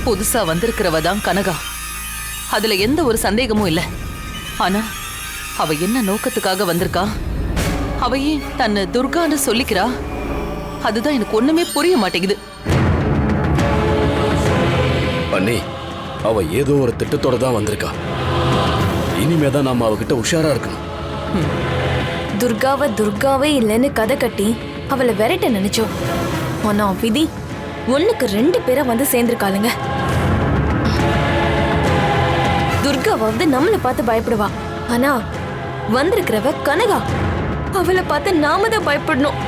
புதுசா வந்திருக்கிறவ தான் கனகா. அதுல எந்த ஒரு சந்தேகமும் இல்ல. ஆனா அவ என்ன நோக்கத்துக்காக வந்திருக்கா? அவ ஏன் தன்னை துர்கான்னு சொல்லிக்கிறா? அதுதான் எனக்கு ஒண்ணுமே புரிய மாட்டேங்குது. அண்ணி, அவ ஏதோ ஒரு திட்டத்தோட தான் வந்திருக்கா. இனிமேதான் நாம அவகிட்ட உஷாரா இருக்கணும். துர்காவே இல்லைன்னு கதை கட்டி அவளை விரட்ட நினைச்சோம். ஆனா விதி ஒண்ணுக்கு 2 பேரை வந்து சேர்ந்திருக்காளுங்க. துர்காவாவது நம்மளை பார்த்து பயப்படுவா. ஆனா வந்திருக்கிறவ கனகா. அவளை பார்த்து நாம தான் பயப்படணும்.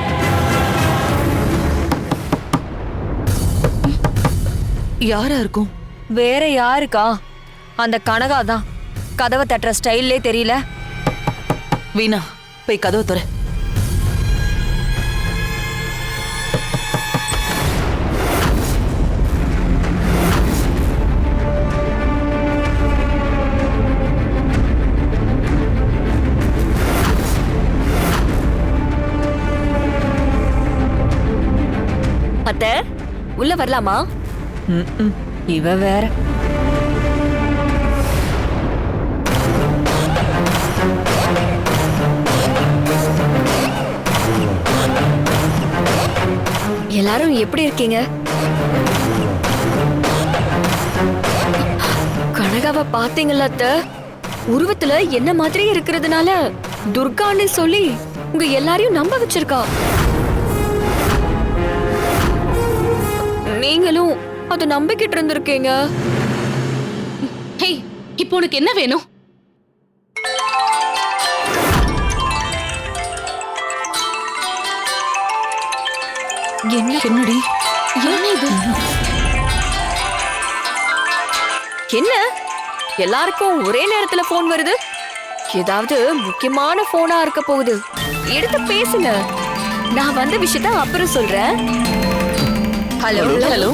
யாரா இருக்கும்? வேற யாருக்கா? அந்த கனகா தான். கதவை தட்டுற ஸ்டைல்லே தெரியல. வீணா, போய் கதவை துற. அத்தை, உள்ள வரலாமா? இவ வேற. எல்லாரும் எப்படி இருக்கீங்க? கனகாவை பாத்தீங்களா அத்தை? உருவத்துல என்ன மாதிரி இருக்கிறதுனால துர்கான்னு சொல்லி உங்க எல்லாரையும் நம்ப வச்சிருக்கா. நீங்களும் அத நம்பிக்கிட்டு இருந்திருக்கீங்க. ஹே, இப்போ உனக்கு என்ன வேணும்? என்னடி? என்ன இது? என்ன எல்லாருக்கும் ஒரே நேரத்துல போன் வருது? ஏதாவது முக்கியமான போனா இருக்க போகுது. எடுத்து பேசுங்க. நான் வந்த விஷயத்த அப்புறம் சொல்றேன். Hello hello.